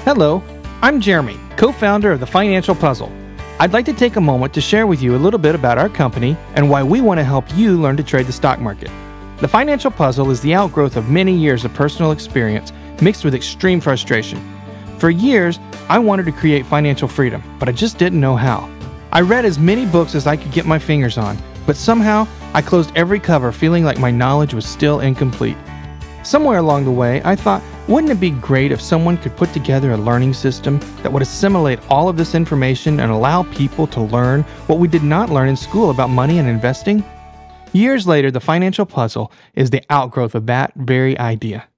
Hello, I'm Jeremy, co-founder of The Financial Puzzle. I'd like to take a moment to share with you a little bit about our company and why we want to help you learn to trade the stock market. The Financial Puzzle is the outgrowth of many years of personal experience mixed with extreme frustration. For years, I wanted to create financial freedom, but I just didn't know how. I read as many books as I could get my fingers on, but somehow I closed every cover feeling like my knowledge was still incomplete. Somewhere along the way, I thought, wouldn't it be great if someone could put together a learning system that would assimilate all of this information and allow people to learn what we did not learn in school about money and investing? Years later, the Financial Puzzle is the outgrowth of that very idea.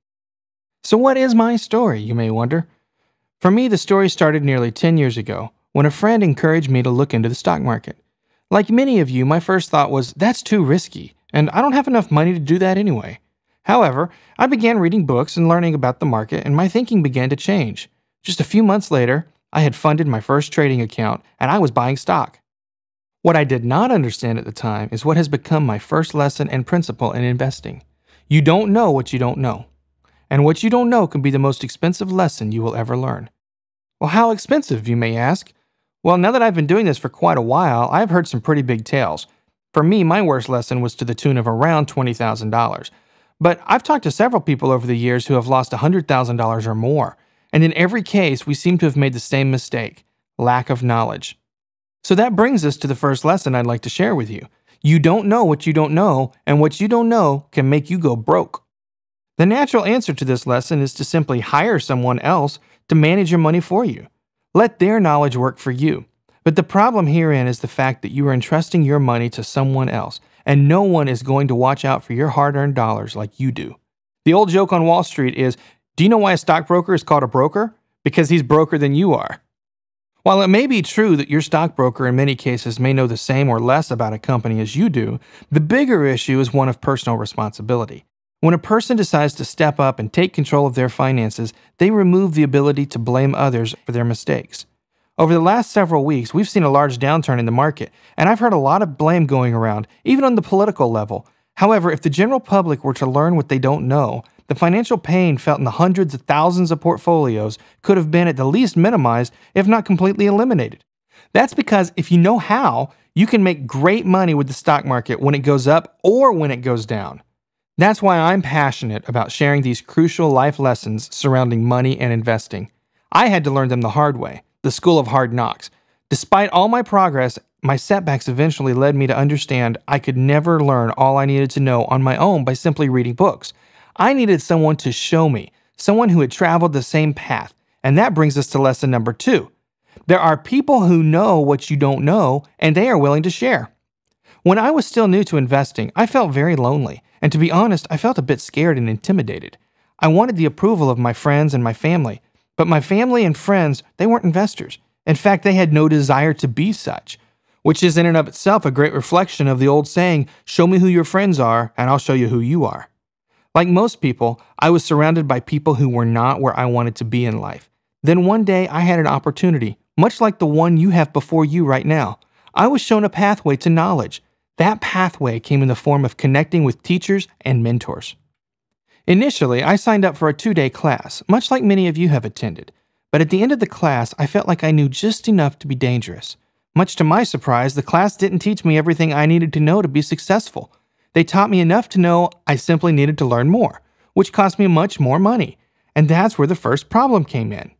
So what is my story, you may wonder? For me, the story started nearly 10 years ago when a friend encouraged me to look into the stock market. Like many of you, my first thought was, that's too risky, and I don't have enough money to do that anyway. However, I began reading books and learning about the market, and my thinking began to change. Just a few months later, I had funded my first trading account, and I was buying stock. What I did not understand at the time is what has become my first lesson and principle in investing. You don't know what you don't know. And what you don't know can be the most expensive lesson you will ever learn. Well, how expensive, you may ask? Well, now that I've been doing this for quite a while, I've heard some pretty big tales. For me, my worst lesson was to the tune of around $20,000. But I've talked to several people over the years who have lost $100,000 or more, and in every case, we seem to have made the same mistake: lack of knowledge. So that brings us to the first lesson I'd like to share with you. You don't know what you don't know, and what you don't know can make you go broke. The natural answer to this lesson is to simply hire someone else to manage your money for you. Let their knowledge work for you. But the problem herein is the fact that you are entrusting your money to someone else, and no one is going to watch out for your hard-earned dollars like you do. The old joke on Wall Street is, do you know why a stockbroker is called a broker? Because he's broker than you are. While it may be true that your stockbroker in many cases may know the same or less about a company as you do, the bigger issue is one of personal responsibility. When a person decides to step up and take control of their finances, they remove the ability to blame others for their mistakes. Over the last several weeks, we've seen a large downturn in the market, and I've heard a lot of blame going around, even on the political level. However, if the general public were to learn what they don't know, the financial pain felt in the hundreds of thousands of portfolios could have been at the least minimized, if not completely eliminated. That's because if you know how, you can make great money with the stock market when it goes up or when it goes down. That's why I'm passionate about sharing these crucial life lessons surrounding money and investing. I had to learn them the hard way. The school of hard knocks. Despite all my progress, my setbacks eventually led me to understand I could never learn all I needed to know on my own by simply reading books. I needed someone to show me, someone who had traveled the same path, and that brings us to lesson number 2. There are people who know what you don't know, and they are willing to share. When I was still new to investing, I felt very lonely, and to be honest, I felt a bit scared and intimidated. I wanted the approval of my friends and my family. But my family and friends, they weren't investors. In fact, they had no desire to be such, which is in and of itself a great reflection of the old saying, show me who your friends are, and I'll show you who you are. Like most people, I was surrounded by people who were not where I wanted to be in life. Then one day, I had an opportunity, much like the one you have before you right now. I was shown a pathway to knowledge. That pathway came in the form of connecting with teachers and mentors. Initially, I signed up for a 2-day class, much like many of you have attended. But at the end of the class, I felt like I knew just enough to be dangerous. Much to my surprise, the class didn't teach me everything I needed to know to be successful. They taught me enough to know I simply needed to learn more, which cost me much more money. And that's where the first problem came in.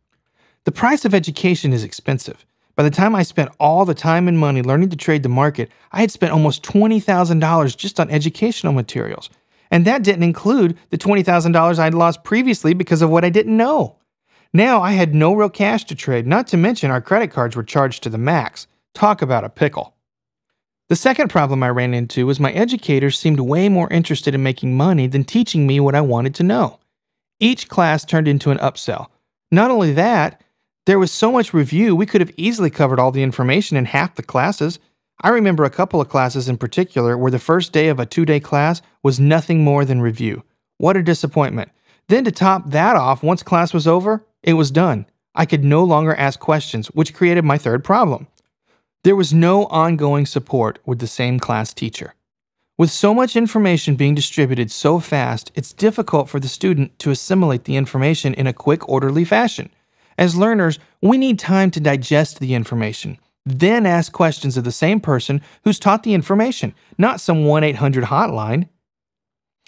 The price of education is expensive. By the time I spent all the time and money learning to trade the market, I had spent almost $20,000 just on educational materials. And that didn't include the $20,000 I'd lost previously because of what I didn't know. Now I had no real cash to trade, not to mention our credit cards were charged to the max. Talk about a pickle. The second problem I ran into was my educators seemed way more interested in making money than teaching me what I wanted to know. Each class turned into an upsell. Not only that, there was so much review we could have easily covered all the information in half the classes. I remember a couple of classes in particular where the first day of a 2-day class was nothing more than review. What a disappointment. Then to top that off, once class was over, it was done. I could no longer ask questions, which created my third problem. There was no ongoing support with the same class teacher. With so much information being distributed so fast, it's difficult for the student to assimilate the information in a quick, orderly fashion. As learners, we need time to digest the information, then ask questions of the same person who's taught the information, not some 1-800 hotline.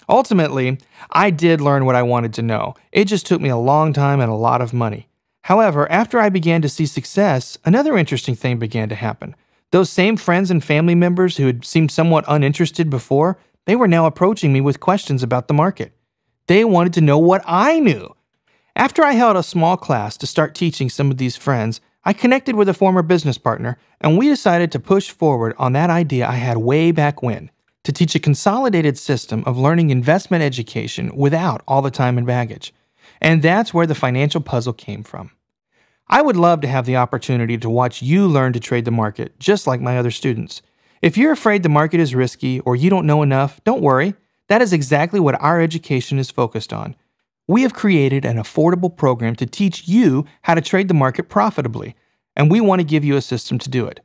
Ultimately, I did learn what I wanted to know. It just took me a long time and a lot of money. However, after I began to see success, another interesting thing began to happen. Those same friends and family members who had seemed somewhat uninterested before, they were now approaching me with questions about the market. They wanted to know what I knew. After I held a small class to start teaching some of these friends, I connected with a former business partner, and we decided to push forward on that idea I had way back when, to teach a consolidated system of learning investment education without all the time and baggage. And that's where the financial puzzle came from. I would love to have the opportunity to watch you learn to trade the market, just like my other students. If you're afraid the market is risky or you don't know enough, don't worry. That is exactly what our education is focused on. We have created an affordable program to teach you how to trade the market profitably, and we want to give you a system to do it.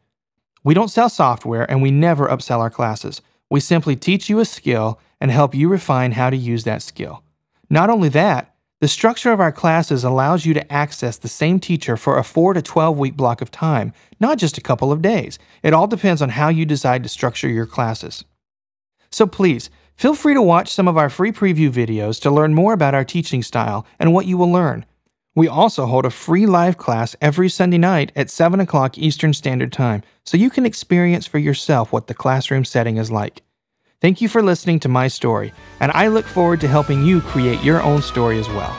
We don't sell software, and we never upsell our classes. We simply teach you a skill and help you refine how to use that skill. Not only that, the structure of our classes allows you to access the same teacher for a 4 to 12-week block of time, not just a couple of days. It all depends on how you decide to structure your classes. So please, feel free to watch some of our free preview videos to learn more about our teaching style and what you will learn. We also hold a free live class every Sunday night at 7 o'clock Eastern Standard Time, so you can experience for yourself what the classroom setting is like. Thank you for listening to my story, and I look forward to helping you create your own story as well.